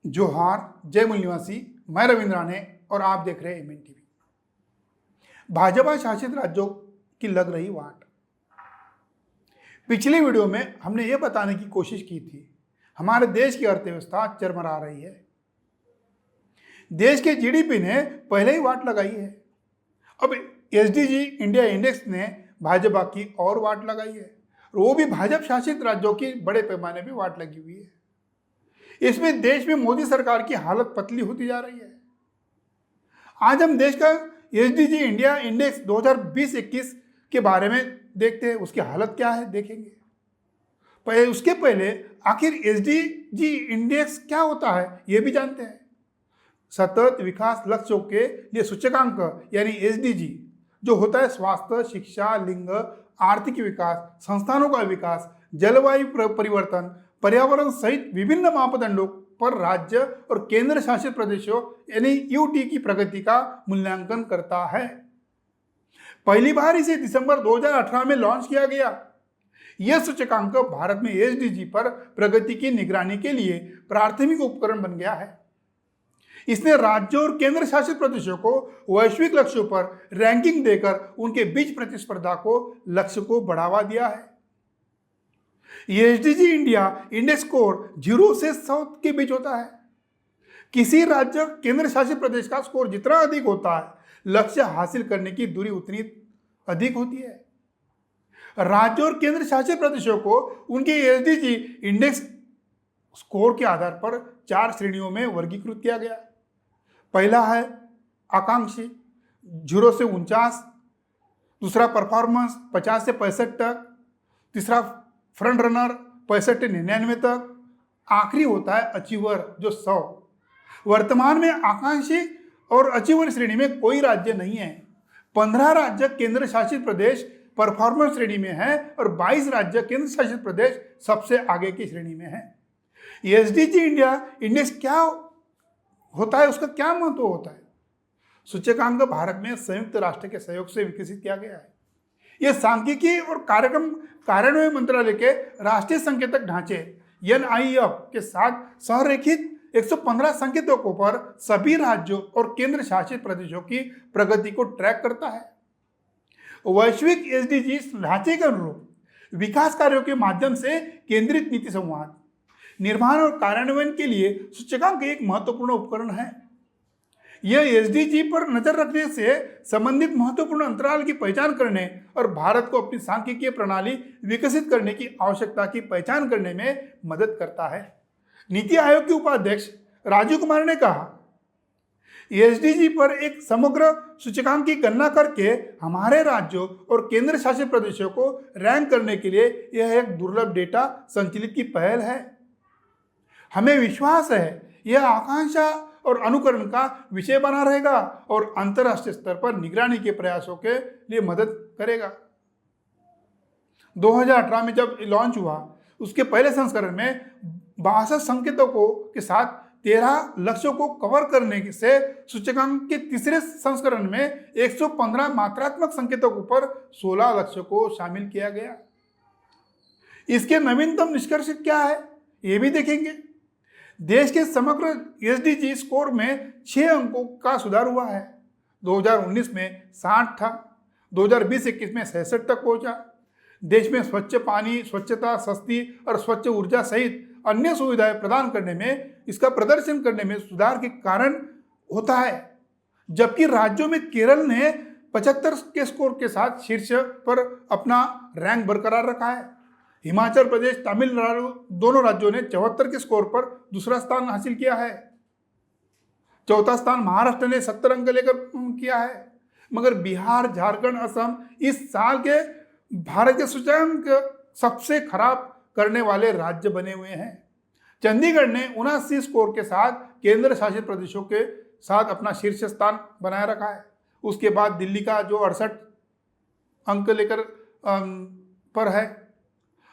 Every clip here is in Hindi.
जोहार, जय मूल निवासी। मैं रविंद्र राणे और आप देख रहे हैं एमएन टीवी। भाजपा शासित राज्यों की लग रही वाट। पिछली वीडियो में हमने यह बताने की कोशिश की थी हमारे देश की अर्थव्यवस्था चरमरा रही है। देश के जीडीपी ने पहले ही वाट लगाई है। अब एसडीजी इंडिया इंडेक्स ने भाजपा की और वाट लगाई है, वो भी भाजपा शासित राज्यों की बड़े पैमाने पर वाट लगी हुई है। इसमें देश में मोदी सरकार की हालत पतली होती जा रही है। आज हम देश का एसडीजी इंडिया इंडेक्स 2020-21 के बारे में देखते हैं, उसकी हालत क्या है देखेंगे। उसके पहले आखिर एसडीजी इंडेक्स क्या होता है यह भी जानते हैं। सतत विकास लक्ष्यों के लिए सूचकांक यानी एसडीजी जो होता है स्वास्थ्य, शिक्षा, लिंग, आर्थिक विकास, संस्थानों का विकास, जलवायु परिवर्तन, पर्यावरण सहित विभिन्न मापदंडों पर राज्य और केंद्र शासित प्रदेशों यानी यूटी की प्रगति का मूल्यांकन करता है। पहली बार इसे दिसंबर 2018 में लॉन्च किया गया। यह सूचकांक भारत में एसडीजी पर प्रगति की निगरानी के लिए प्राथमिक उपकरण बन गया है। इसने राज्यों और केंद्र शासित प्रदेशों को वैश्विक लक्ष्यों पर रैंकिंग देकर उनके बीच प्रतिस्पर्धा को लक्ष्य को बढ़ावा दिया है। एसडीजी इंडिया इंडेक्स स्कोर 0 से 100 के बीच होता है। किसी राज्य केंद्र शासित प्रदेश का स्कोर जितना अधिक होता है, लक्ष्य हासिल करने की दूरी उतनी अधिक होती है। राज्यों और केंद्र शासित प्रदेशों को उनके एसडीजी इंडेक्स स्कोर के आधार पर 4 श्रेणियों में वर्गीकृत किया गया। पहला है आकांक्षी 0 से 49, दूसरा परफॉर्मेंस 50 से 65 तक, तीसरा फ्रंट रनर 65 से 99 तक, आखिरी होता है अचीवर जो 100। वर्तमान में आकांक्षी और अचीवर श्रेणी में कोई राज्य नहीं है। 15 राज्य केंद्र शासित प्रदेश परफॉर्मेंस श्रेणी में है और 22 राज्य केंद्र शासित प्रदेश सबसे आगे की श्रेणी में है। एसडीजी इंडिया इंडेक्स क्या होता है, उसका क्या महत्व होता है? सूचकांक भारत में संयुक्त राष्ट्र के सहयोग से विकसित किया गया है। यह सांख्यिकी और कार्यक्रम कार्यान्वयन मंत्रालय के राष्ट्रीय संकेतक ढांचे एनआईएफ के साथ संरेखित 115 संकेतकों पर सभी राज्यों और केंद्र शासित प्रदेशों की प्रगति को ट्रैक करता है। वैश्विक एसडीजी ढांचे के अनुरूप विकास कार्यों के माध्यम से केंद्रित नीति संवाद निर्माण और कार्यान्वयन के लिए सूचकांक एक महत्वपूर्ण उपकरण है। यह एसडीजी पर नजर रखने से संबंधित महत्वपूर्ण अंतराल की पहचान करने और भारत को अपनी सांख्यिकीय प्रणाली विकसित करने की आवश्यकता की पहचान करने में मदद करता है। नीति आयोग के उपाध्यक्ष राजीव कुमार ने कहा, एसडीजी पर एक समग्र सूचकांक की गणना करके हमारे राज्यों और केंद्र शासित प्रदेशों को रैंक करने के लिए यह एक दुर्लभ डेटा संकलित की पहल है। हमें विश्वास है यह आकांक्षा और अनुकरण का विषय बना रहेगा और अंतर्राष्ट्रीय स्तर पर निगरानी के प्रयासों के लिए मदद करेगा। 2018 में जब लॉन्च हुआ, उसके पहले संस्करण में 62 संकेतकों के साथ 13 लक्ष्यों को कवर करने से सूचकांक के तीसरे संस्करण में 115 मात्रात्मक संकेतकों पर 16 लक्ष्यों को शामिल किया गया। इसके नवीनतम निष्कर्ष क्या है ये भी देखेंगे। देश के समग्र एसडीजी स्कोर में 6 अंकों का सुधार हुआ है। 2019 में 60 था, 2020-21 में 66 तक पहुंचा। देश में स्वच्छ पानी, स्वच्छता, सस्ती और स्वच्छ ऊर्जा सहित अन्य सुविधाएं प्रदान करने में, इसका प्रदर्शन करने में सुधार के कारण होता है। जबकि राज्यों में केरल ने 75 के स्कोर के साथ शीर्ष पर अपना रैंक बरकरार रखा है। हिमाचल प्रदेश, तमिलनाडु दोनों राज्यों ने 74 के स्कोर पर दूसरा स्थान हासिल किया है। चौथा स्थान महाराष्ट्र ने 70 अंक लेकर किया है। मगर बिहार, झारखंड, असम इस साल के भारत के सूचकांक सबसे खराब करने वाले राज्य बने हुए हैं। चंडीगढ़ ने 79 स्कोर के साथ केंद्र शासित प्रदेशों के साथ अपना शीर्ष स्थान बनाए रखा है। उसके बाद दिल्ली का जो 68 अंक लेकर पर है।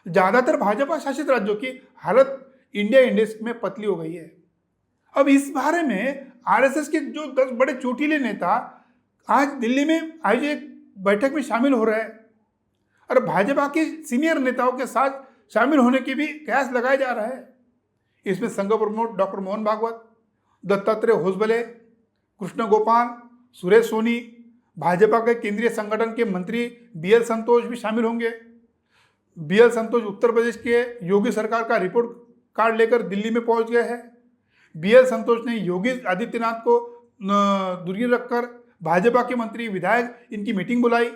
ज्यादातर भाजपा शासित राज्यों की हालत इंडिया इंडेक्स में पतली हो गई है। अब इस बारे में आरएसएस के जो 10 बड़े चोटीले नेता आज दिल्ली में आयोजित एक बैठक में शामिल हो रहे हैं और भाजपा के सीनियर नेताओं के साथ शामिल होने के भी कयास लगाए जा रहे हैं। इसमें संघ प्रमुख डॉक्टर मोहन भागवत, दत्तात्रेय होसबले, कृष्ण गोपाल, सुरेश सोनी, भाजपा के केंद्रीय संगठन के मंत्री BL संतोष भी शामिल होंगे। BL संतोष उत्तर प्रदेश के योगी सरकार का रिपोर्ट कार्ड लेकर दिल्ली में पहुंच गए हैं। BL संतोष ने योगी आदित्यनाथ को दूरी रखकर भाजपा के मंत्री विधायक इनकी मीटिंग बुलाई।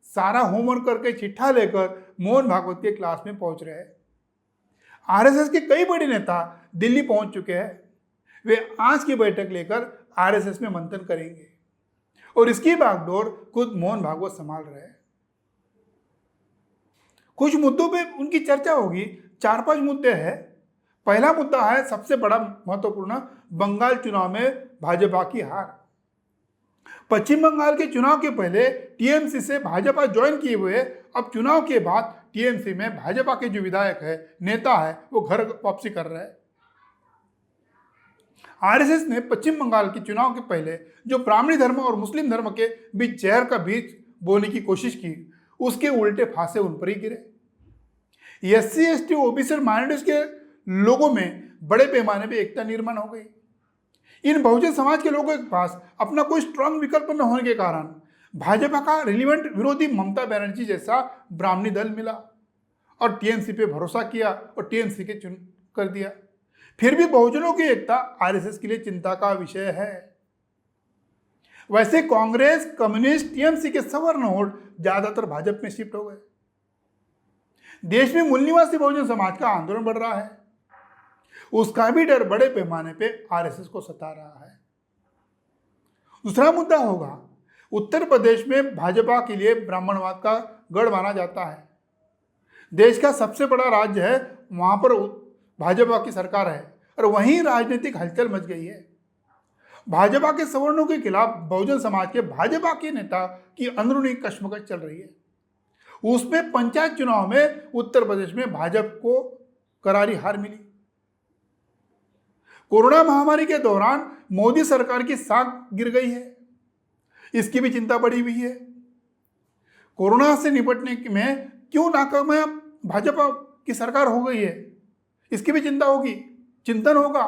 सारा होमवर्क करके चिट्ठा लेकर मोहन भागवत के क्लास में पहुंच रहे हैं। RSS के कई बड़े नेता दिल्ली पहुंच चुके हैं। वे आज की बैठक लेकर RSS में मंथन करेंगे और इसकी बागडोर खुद मोहन भागवत संभाल रहे हैं। कुछ मुद्दों पे उनकी चर्चा होगी। 4-5 मुद्दे हैं। पहला मुद्दा है सबसे बड़ा महत्वपूर्ण, बंगाल चुनाव में भाजपा की हार। पश्चिम बंगाल के चुनाव के पहले TMC से भाजपा ज्वाइन किए हुए, अब चुनाव के बाद TMC में भाजपा के जो विधायक है, नेता है, वो घर वापसी कर रहे हैं। RSS ने पश्चिम बंगाल के चुनाव के पहले जो ब्राह्मणी धर्म और मुस्लिम धर्म के बीच जहर का बीज बोने की कोशिश की, उसके उल्टे फांसे उन पर ही गिरे। SC ST OBC और माइनॉरिटीज के लोगों में बड़े पैमाने पर एकता निर्माण हो गई। इन बहुजन समाज के लोगों के पास अपना कोई स्ट्रांग विकल्प न होने के कारण भाजपा का रिलीवेंट विरोधी ममता बनर्जी जैसा ब्राह्मणी दल मिला और TMC पे भरोसा किया और TMC के चुन कर दिया। फिर भी बहुजनों की एकता RSS के लिए चिंता का विषय है। वैसे कांग्रेस, कम्युनिस्ट, TMC के सवर्ण वोट ज्यादातर भाजपा में शिफ्ट हो गए। देश में मूल निवासी बहुजन समाज का आंदोलन बढ़ रहा है। उसका भी डर बड़े पैमाने पे RSS को सता रहा है। दूसरा मुद्दा होगा, उत्तर प्रदेश में भाजपा के लिए ब्राह्मणवाद का गढ़ माना जाता है। देश का सबसे बड़ा राज्य है, वहां पर भाजपा की सरकार है और वहीं राजनीतिक हलचल मच गई है। भाजपा के सवर्णों के खिलाफ बहुजन समाज के भाजपा के नेता की अंदरूनी कश्मकश चल रही है। उसमें पंचायत चुनाव में उत्तर प्रदेश में भाजपा को करारी हार मिली। कोरोना महामारी के दौरान मोदी सरकार की साख गिर गई है, इसकी भी चिंता बढ़ी हुई है। कोरोना से निपटने में क्यों नाकामयाब भाजपा की सरकार हो गई है, इसकी भी चिंता होगी, चिंतन होगा।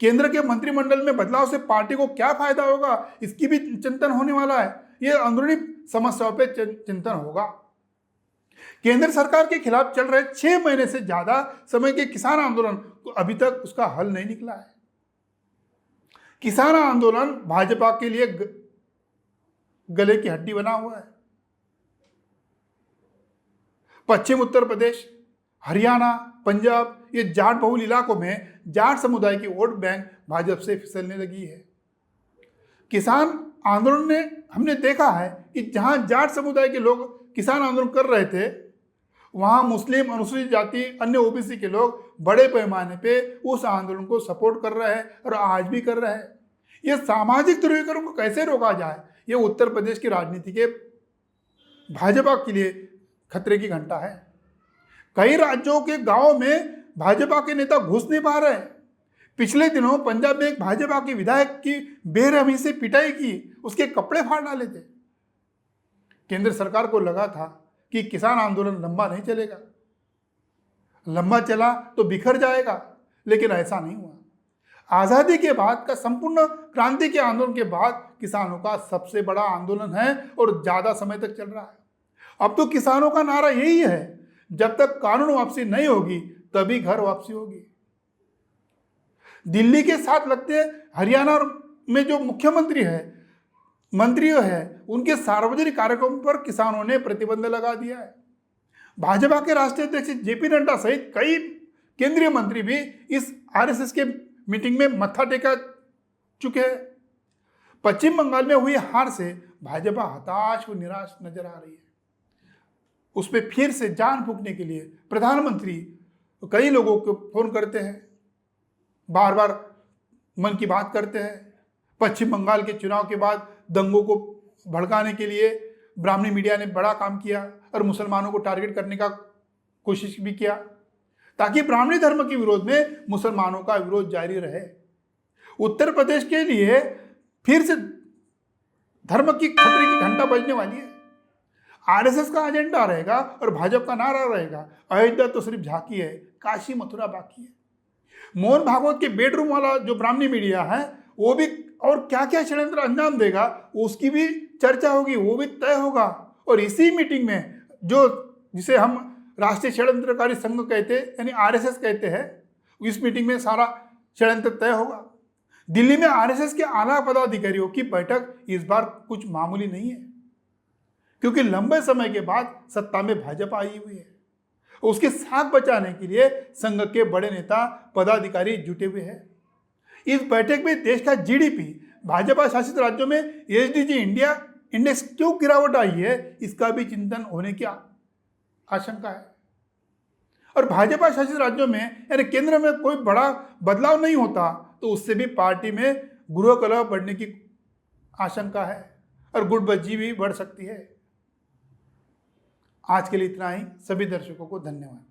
केंद्र के मंत्रिमंडल में बदलाव से पार्टी को क्या फायदा होगा, इसकी भी चिंतन होने वाला है। यह अंदरूनी समस्याओं पे चिंतन होगा। केंद्र सरकार के खिलाफ चल रहे 6 महीने से ज्यादा समय के किसान आंदोलन तो अभी तक उसका हल नहीं निकला है। किसान आंदोलन भाजपा के लिए गले की हड्डी बना हुआ है। पश्चिम उत्तर प्रदेश, हरियाणा, पंजाब, ये जाट बहुल इलाकों में जाट समुदाय की वोट बैंक भाजपा से फिसलने लगी है। किसान आंदोलन ने हमने देखा है कि जहां जाट समुदाय के लोग किसान आंदोलन कर रहे थे, वहां मुस्लिम, अनुसूचित जाति, अन्य OBC के लोग बड़े पैमाने पे उस आंदोलन को सपोर्ट कर रहे हैं और आज भी कर रहे हैं। यह सामाजिक ध्रुवीकरण को कैसे रोका जाए, ये उत्तर प्रदेश की राजनीति के भाजपा के लिए खतरे की घंटा है। कई राज्यों के गांवों में भाजपा के नेता घुस नहीं पा रहे। पिछले दिनों पंजाब में एक भाजपा के विधायक की बेरहमी से पिटाई की, उसके कपड़े फाड़ डाले थे। केंद्र सरकार को लगा था कि किसान आंदोलन लंबा नहीं चलेगा, लंबा चला तो बिखर जाएगा, लेकिन ऐसा नहीं हुआ। आज़ादी के बाद का संपूर्ण क्रांति के आंदोलन के बाद किसानों का सबसे बड़ा आंदोलन है और ज़्यादा समय तक चल रहा है। अब तो किसानों का नारा यही है, जब तक कानून वापसी नहीं होगी तभी घर वापसी होगी। दिल्ली के साथ लगते हरियाणा में जो मुख्यमंत्री है, मंत्री है, उनके सार्वजनिक कार्यक्रमों पर किसानों ने प्रतिबंध लगा दिया है। भाजपा के राष्ट्रीय अध्यक्ष JP नड्डा सहित कई केंद्रीय मंत्री भी इस RSS के मीटिंग में मत्था टेका चुके हैं। पश्चिम बंगाल में हुई हार से भाजपा हताश व निराश नजर आ रही है। उसमें फिर से जान फूंकने के लिए प्रधानमंत्री कई लोगों को फोन करते हैं, बार बार मन की बात करते हैं। पश्चिम बंगाल के चुनाव के बाद दंगों को भड़काने के लिए ब्राह्मणी मीडिया ने बड़ा काम किया और मुसलमानों को टारगेट करने का कोशिश भी किया, ताकि ब्राह्मणी धर्म के विरोध में मुसलमानों का विरोध जारी रहे। उत्तर प्रदेश के लिए फिर से धर्म की खतरे की घंटा बजने वाली है। RSS का एजेंडा रहेगा और भाजपा का नारा रहेगा, अयोध्या तो सिर्फ झांकी है, काशी मथुरा बाकी है। मोहन भागवत के बेडरूम वाला जो ब्राह्मणी मीडिया है वो भी, और क्या क्या षड्यंत्र अंजाम देगा उसकी भी चर्चा होगी, वो भी तय होगा। और इसी मीटिंग में जो जिसे हम राष्ट्रीय षड्यंत्रकारी संघ कहते हैं यानी आरएसएस कहते हैं, इस मीटिंग में सारा षड्यंत्र तय होगा। दिल्ली में आरएसएस के आला पदाधिकारियों की बैठक इस बार कुछ मामूली नहीं है, क्योंकि लंबे समय के बाद सत्ता में भाजपा आई हुई है। उसकी साख बचाने के लिए संघ के बड़े नेता पदाधिकारी जुटे हुए हैं। इस बैठक में देश का जीडीपी भाजपा शासित राज्यों में एसडीजी इंडिया इंडेक्स क्यों गिरावट आई है, इसका भी चिंतन होने की आशंका है। और भाजपा शासित राज्यों में यानी केंद्र में कोई बड़ा बदलाव नहीं होता तो उससे भी पार्टी में गृह कलह बढ़ने की आशंका है और गुटबाजी भी बढ़ सकती है। आज के लिए इतना ही। सभी दर्शकों को धन्यवाद।